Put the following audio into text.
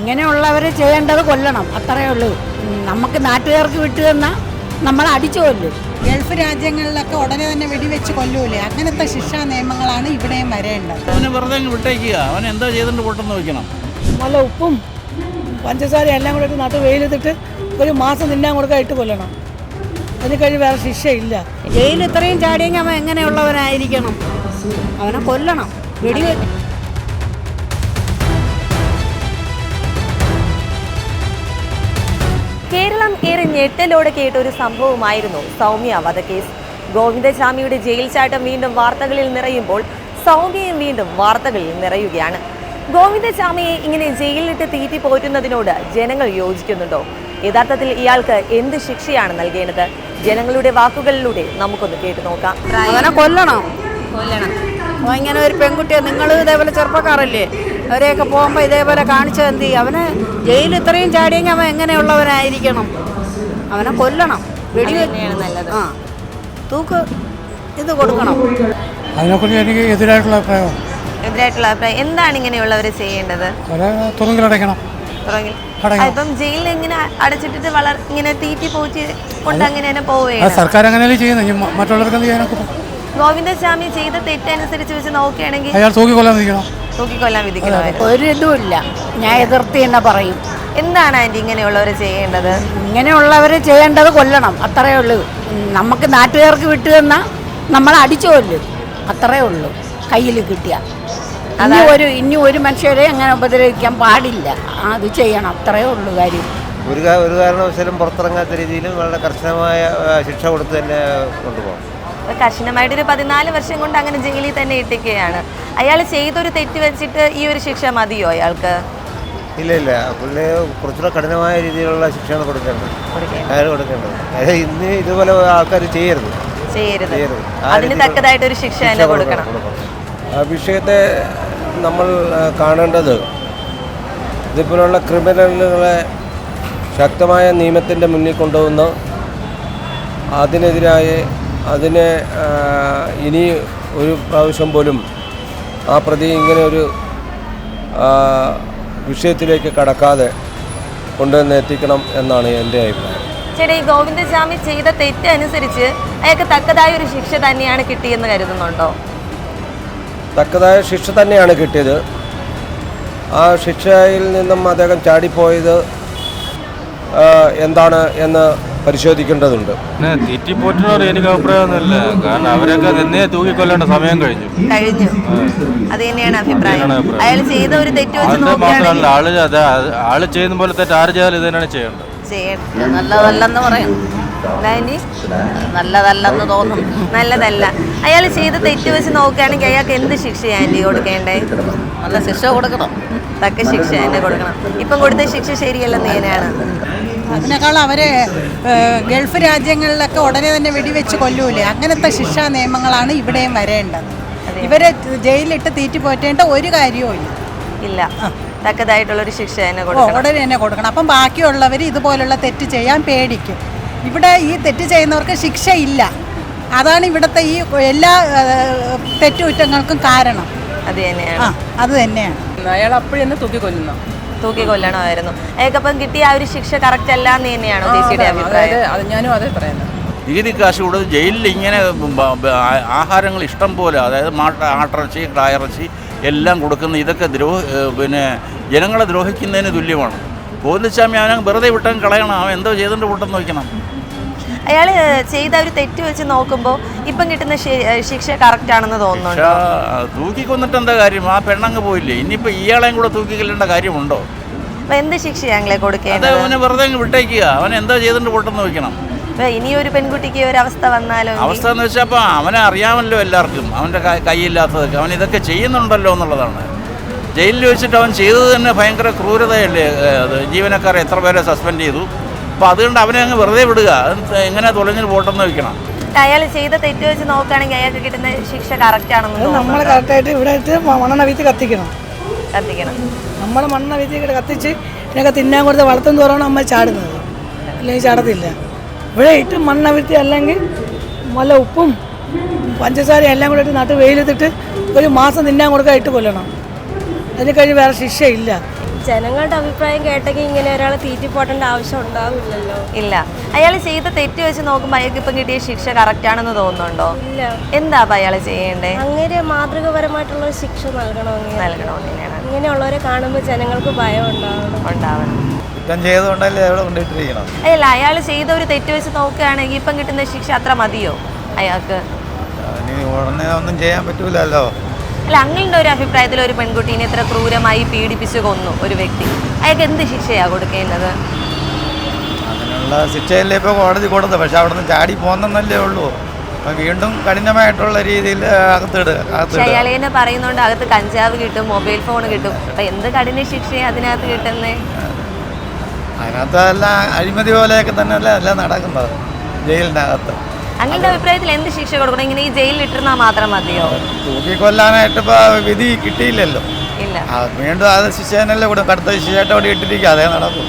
ഇങ്ങനെയുള്ളവരെ ചെയ്യേണ്ടത് കൊല്ലണം, അത്രയേ ഉള്ളൂ. നമുക്ക് നാട്ടുകാർക്ക് വിട്ടു തന്നാൽ നമ്മൾ അടിച്ചു കൊല്ലും. ഗൾഫ് രാജ്യങ്ങളിലൊക്കെ ഉടനെ തന്നെ വെടിവെച്ച് കൊല്ലൂലേ, അങ്ങനത്തെ ശിക്ഷാ നിയമങ്ങളാണ് ഇവിടെയും വരേണ്ടത്. അവനെ വെറുതെ വിട്ടേക്കുക, അവൻ എന്താ ചെയ്തിട്ട് പൊട്ടെന്ന് വയ്ക്കണം. നല്ല ഉപ്പും പഞ്ചസാര എല്ലാം കൂടെ ഇട്ട് നട്ട് വെയിലെത്തിട്ട് ഒരു മാസം തിന്നാൻ കൊടുക്കാൻ ഇട്ട് കൊല്ലണം. അതിന് കഴിഞ്ഞ് വേറെ ശിക്ഷയില്ല. ജയിലിൽ ഇത്രയും ചാടിയെങ്കിൽ അവൻ എങ്ങനെയുള്ളവനായിരിക്കണം? അവനെ കൊല്ലണം, വെടിവെച്ച്. കേരളം ഏറെ ഞെട്ടലോടെ കേട്ട ഒരു സംഭവമായിരുന്നു സൗമ്യ വധക്കേസ്. ഗോവിന്ദചാമിയുടെ ജയിൽ ചാട്ടം വീണ്ടും വാർത്തകളിൽ നിറയുമ്പോൾ സൗമ്യയും വീണ്ടും വാർത്തകളിൽ നിറയുകയാണ്. ഗോവിന്ദചാമിയെ ഇങ്ങനെ ജയിലിലിട്ട് തീറ്റി പോറ്റുന്നതിനോട് ജനങ്ങൾ യോജിക്കുന്നുണ്ടോ? യഥാർത്ഥത്തിൽ ഇയാൾക്ക് എന്ത് ശിക്ഷയാണ് നൽകേണ്ടത്? ജനങ്ങളുടെ വാക്കുകളിലൂടെ നമുക്കൊന്ന് കേട്ടു നോക്കാം. അവനെ കൊല്ലണം. ഇങ്ങനെ ഒരു പെൺകുട്ടിയെ, നിങ്ങൾ ഇതേപോലെ ചെറുപ്പക്കാരല്ലേ, അവരെയൊക്കെ പോകുമ്പോൾ ഇതേപോലെ കാണിച്ചത് എന്ത് ചെയ്യും? അവന് ജയിലിൽ ഇത്രയും ചാടിയെങ്കിൽ അവൻ എങ്ങനെയുള്ളവനായിരിക്കണം? അവനെ കൊല്ലണം, വെടിവെച്ചാണ് നല്ലത്. തൂക്ക് ഇത് കൊടുക്കണം. അതിനെക്കുറിച്ച് എനിക്ക് എതിരായിട്ടുള്ള അഭിപ്രായം. എന്താണ് ഇങ്ങനെയുള്ളവർ ചെയ്യേണ്ടത്? തുറങ്കിലടയ്ക്കണം. ഇപ്പം ജയിലിൽ ഇങ്ങനെ അടച്ചിട്ടിട്ട് ഇങ്ങനെ തീറ്റി പോറ്റി കൊണ്ട് അങ്ങനെ തന്നെ പോവുകയാണ്. സർക്കാർ അങ്ങനെയല്ലേ ചെയ്യുന്നത്, മറ്റുള്ളവർക്ക് എന്ത് ചെയ്യാനൊക്കെ. ഗോവിന്ദചാമി ചെയ്ത തെറ്റനുസരിച്ച് വെച്ച് നോക്കുകയാണെങ്കിൽ അയാൾ തൂക്കിക്കൊല്ലാൻ വിധിക്കണം. ഒരു ഇതുമില്ല, ഞാൻ എതിർത്തി തന്നെ പറയും. എന്താണ് ആന്റി ഇങ്ങനെയുള്ളവർ ചെയ്യേണ്ടത്? ഇങ്ങനെയുള്ളവരെ ചെയ്യേണ്ടത് കൊല്ലണം, അത്രയേ ഉള്ളൂ. നമുക്ക് നാട്ടുകാർക്ക് വിട്ടു തന്നാൽ നമ്മൾ അടിച്ചു കൊല്ലും, അത്രയേ ഉള്ളൂ. കയ്യിൽ കിട്ടിയ ഇനി ഒരു മനുഷ്യരെ അങ്ങനെ ഉപദ്രവിക്കാൻ പാടില്ല. അത് ചെയ്യണം, അത്രയേ ഉള്ളൂ കാര്യം. ഒരു കാരണവശാലും പുറത്തിറങ്ങാത്ത രീതിയിലും വളരെ കർശനമായ ശിക്ഷ കൊടുത്ത് തന്നെ കൊണ്ടുപോകും. കർശനമായിട്ടൊരു 14 വർഷം കൊണ്ട് അങ്ങനെ ജയിലിൽ തന്നെ ഇട്ടിക്കുകയാണ്. അയാൾ ചെയ്തൊരു തെറ്റ് വെച്ചിട്ട് ഈ ഒരു ശിക്ഷ മതിയോ അയാൾക്ക്? ഇല്ല, പുള്ളിയെ കുറച്ചുകൂടെ കഠിനമായ രീതിയിലുള്ള ശിക്ഷയാണ് കൊടുക്കേണ്ടത്. അതായത് ഇന്ന് ഇതുപോലെ ആൾക്കാർ ചെയ്യരുത്. അതിന് തക്കതായിട്ടൊരു ശിക്ഷ തന്നെ കൊടുക്കണം. ആ വിഷയത്തെ നമ്മൾ കാണേണ്ടത് ഇതുപോലുള്ള ക്രിമിനലുകളെ ശക്തമായ നിയമത്തിൻ്റെ മുന്നിൽ കൊണ്ടുവന്ന് അതിനെ ഇനി ഒരു പ്രാവശ്യം പോലും ആ പ്രതി ഇങ്ങനെ ഒരു വിഷയത്തിലേക്ക് കടക്കാതെ കൊണ്ടുവന്ന് എത്തിക്കണം എന്നാണ് എൻ്റെ അഭിപ്രായം. ചേട്ടാ, ഈ ഗോവിന്ദചാമി ചെയ്ത തെറ്റ് അനുസരിച്ച് അയാൾക്ക് തക്കതായ ഒരു ശിക്ഷ തന്നെയാണ് കിട്ടിയെന്ന് കരുതുന്നുണ്ടോ? തക്കതായ ശിക്ഷ തന്നെയാണ് കിട്ടിയത്. ആ ശിക്ഷയിൽ നിന്നും അദ്ദേഹം ചാടിപ്പോയത് എന്താണ് എന്ന് പരിശോധിക്കേണ്ടതുണ്ട്. തീറ്റിപ്പോറ്റിനോട് എനിക്ക് അഭിപ്രായമൊന്നുമില്ല. കാരണം അവരൊക്കെ നിന്നെ തൂക്കിക്കൊല്ലേണ്ട സമയം കഴിഞ്ഞു. അത് തന്നെയാണ് അഭിപ്രായം. അയാൾ ചെയ്ത ഒരു തെറ്റ് വെച്ച് മാത്രമല്ല, ആള് ചെയ്യുന്ന പോലെ തെറ്റ് ആര് ചെയ്താലും ഇത് തന്നെയാണ് ചെയ്യേണ്ടത്. നല്ലതല്ലെന്ന് പറയും, നല്ലതല്ലെന്ന് തോന്നും. നല്ലതല്ല. അയാൾ ചെയ്ത തെറ്റ് വെച്ച് നോക്കുകയാണെങ്കിൽ അയാൾക്ക് എന്ത് ശിക്ഷയാണ് ആന്റി കൊടുക്കേണ്ടേ? നല്ല ശിക്ഷ കൊടുക്കണം, തക്ക ശിക്ഷ തന്നെ കൊടുക്കണം. ഇപ്പം കൊടുത്ത ശിക്ഷ ശരിയല്ലെന്ന് തന്നെയാണ്. അതിനേക്കാൾ അവരെ ഗൾഫ് രാജ്യങ്ങളിലൊക്കെ ഉടനെ തന്നെ വെടിവെച്ച് കൊല്ലൂലേ, അങ്ങനത്തെ ശിക്ഷാ നിയമങ്ങളാണ് ഇവിടെയും വരേണ്ടത്. ഇവരെ ജയിലിലിട്ട് തീറ്റി പോറ്റേണ്ട ഒരു കാര്യവും ഇല്ല. തക്കതായിട്ടുള്ളൊരു ശിക്ഷ തന്നെ കൊടുക്കണം, ഉടനെ തന്നെ കൊടുക്കണം. അപ്പം ബാക്കിയുള്ളവർ ഇതുപോലുള്ള തെറ്റ് ചെയ്യാൻ പേടിക്കും. ഇവിടെ ഈ തെറ്റ് ചെയ്യുന്നവർക്ക് ശിക്ഷയില്ല. അതാണ് ഇവിടുത്തെ ഈ എല്ലാ തെറ്റുകുറ്റങ്ങൾക്കും കാരണം. അത് തന്നെയാണ്. അത് തന്നെയാണ്. അയാൾ അപ്പോഴെന്നെ തൂക്കിക്കൊല്ലണമായിരുന്നു. അയാൾക്കപ്പം കിട്ടിയ ആ ഒരു ശിക്ഷ കറക്റ്റ് അല്ല എന്ന് തന്നെയാണോ ചേച്ചിയുടെ അഭിപ്രായം? ഞാനും അതേ പറയുന്നത്. നികുതി കാശ് കൊടുത്ത് ജയിലിൽ ഇങ്ങനെ ആഹാരങ്ങൾ ഇഷ്ടം പോലെ, അതായത് ആട്ടിറച്ചി, കായിറച്ചി എല്ലാം കൊടുക്കുന്ന ഇതൊക്കെ ജനങ്ങളെ ദ്രോഹിക്കുന്നതിന് തുല്യമാണ്. ഗോവിന്ദചാമി അവനെ വെറുതെ വിട്ടാൻ കളയണം. അവൻ എന്തോ ചെയ്തിട്ട് വിട്ടെന്ന് വയ്ക്കണം. അയാൾ ചെയ്ത ഒരു തെറ്റ് വെച്ച് നോക്കുമ്പോൾ ഇപ്പം കിട്ടുന്ന ശിക്ഷ കറക്റ്റ് ആണെന്ന് തോന്നുന്നുണ്ടോ? തൂക്കിക്കൊന്നിട്ട് എന്താ കാര്യം? ആ പെണ്ണങ്ങ് പോയില്ലേ, ഇനിയിപ്പോൾ ഇയാളെയും കൂടെ തൂക്കിക്കൊല്ലേണ്ട കാര്യമുണ്ടോ? എന്ത് ശിക്ഷ ഞങ്ങളെ കൊടുക്കേണ്ടത്? അവനെ വെറുതെ വിട്ടേക്കുക, അവൻ എന്താ ചെയ്തിട്ട് വിട്ടെന്ന് വയ്ക്കണം. ഇനിയൊരു പെൺകുട്ടിക്ക് ഒരു അവസ്ഥ വന്നാലോ? അവസ്ഥ എന്ന് വെച്ചാൽ അപ്പോൾ അവനെ അറിയാമല്ലോ എല്ലാവർക്കും, അവൻ്റെ കൈയില്ലാത്തതൊക്കെ അവൻ ഇതൊക്കെ ചെയ്യുന്നുണ്ടല്ലോ എന്നുള്ളതാണ്. ജയിലിൽ വെച്ചിട്ട് അവൻ ചെയ്തത് തന്നെ ഭയങ്കര ക്രൂരതയല്ലേ. അത് ജീവനക്കാരെ എത്ര പേരെ സസ്പെൻഡ് ചെയ്തു. അപ്പോൾ അതുകൊണ്ട് അവനെ അങ്ങ് വെറുതെ വിടുക, എങ്ങനെ തുലഞ്ഞിട്ട് പോട്ടെന്ന് വയ്ക്കണം. അയാൾ ചെയ്ത തെറ്റ് വെച്ച് നോക്കുകയാണെങ്കിൽ അയാൾക്ക് കിട്ടുന്ന ശിക്ഷ കറക്റ്റ് ആണെന്ന് നമ്മൾ കറക്റ്റായിട്ട് ഇവിടെ മണ്ണെണ്ണ വീത്തി കത്തിക്കണം. നമ്മൾ മണ്ണെണ്ണ വീത്തി കത്തിച്ച് ഇതിനൊക്കെ തിന്നാൻ കൊടുത്ത് വളർത്തും തോറാണ് നമ്മൾ ചാടുന്നത്, അല്ലെങ്കിൽ ചാടത്തില്ല. ഇവിടെ ഇട്ട് മണ്ണെണ്ണ വീത്തി അല്ലെങ്കിൽ നല്ല ഉപ്പും പഞ്ചസാര എല്ലാം കൂടെ ഇട്ട് നട്ട് വെയിലെത്തിട്ട് ഒരു മാസം തിന്നാൻ കൊടുക്കാൻ ഇട്ട് കൊല്ലണം. അതിന് കഴിഞ്ഞ് വേറെ ശിക്ഷയില്ല. ജനങ്ങളുടെ അഭിപ്രായം കേട്ടെങ്കിൽ ഇങ്ങനെ ഒരാളെ തീറ്റിപ്പോട്ടേണ്ട ആവശ്യം ഉണ്ടാവില്ലല്ലോ. ഇല്ല. അയാൾ ചെയ്ത തെറ്റ് വെച്ച് നോക്കുമ്പോൾ അയാൾക്ക് ഇപ്പം കിട്ടിയ ശിക്ഷ കറക്റ്റ് ആണെന്ന് തോന്നുന്നുണ്ടോ? ഇല്ല. എന്താ അപ്പം അയാൾ ചെയ്യേണ്ടേ? അങ്ങനെ മാതൃകപരമായിട്ടുള്ള ഒരു ശിക്ഷ നൽകണമെന്നില്ലാണ്. ഇങ്ങനെയുള്ളവരെ കാണുമ്പോൾ ജനങ്ങൾക്ക് ഭയം ഉണ്ടാവണം. കുറ്റം ചെയ്തുകൊണ്ടല്ലേ അവിടെ കൊണ്ടിട്ടിരിക്കണം. അല്ല, അയാൾ ചെയ്ത ഒരു തെറ്റ് വെച്ച് നോക്കുകയാണെങ്കിൽ ഇപ്പം കിട്ടുന്ന ശിക്ഷ അത്ര മതിയോ അയാൾക്ക്? ഉടനെ ഒന്നും ചെയ്യാൻ പറ്റൂലല്ലോ. അല്ല, അങ്ങളുടെ ഒരു അഭിപ്രായത്തിൽ ഒരു പെൺകുട്ടീനെ ഇത്ര ക്രൂരമായി പീഡിപ്പിച്ച് കൊന്നു ഒരു വ്യക്തി, അയാൾക്ക് എന്ത് ശിക്ഷയാണ് കൊടുക്കേണ്ടത്? അങ്ങനെയുള്ള ശിക്ഷയല്ലേ ഇപ്പോൾ കോടതി കൊടുത്തത്. പക്ഷെ അവിടെ നിന്ന് ചാടി പോകുന്നല്ലേ ഉള്ളൂ. അപ്പം വീണ്ടും കഠിനമായിട്ടുള്ള രീതിയിൽ പക്ഷെ അയാൾ തന്നെ പറയുന്നുണ്ട് അകത്ത് കഞ്ചാവ് കിട്ടും, മൊബൈൽ ഫോൺ കിട്ടും. അപ്പം എന്ത് കഠിന ശിക്ഷയാണ് അതിനകത്ത് കിട്ടുന്നേ? അതിനകത്ത് എല്ലാം അഴിമതി പോലെയൊക്കെ തന്നെയല്ലേ എല്ലാം നടക്കുന്നത് ജയിലിനകത്ത്. അങ്ങളുടെ അഭിപ്രായത്തിൽ എന്ത് ശിക്ഷ കൊടുക്കണം? ഇങ്ങനെ ഈ ജയിലിൽ ഇട്ടിരുന്നാൽ മാത്രം മതിയോ? തൂക്കിക്കൊല്ലാനായിട്ട് ഇപ്പോൾ വിധി കിട്ടിയില്ലല്ലോ. ഇല്ല. വീണ്ടും അത് ശിക്ഷ തന്നെയല്ലേ കൊടുക്കും. കടുത്ത ശിക്ഷയായിട്ട് അവിടെ ഇട്ടിരിക്കുക, അതേ നടക്കും.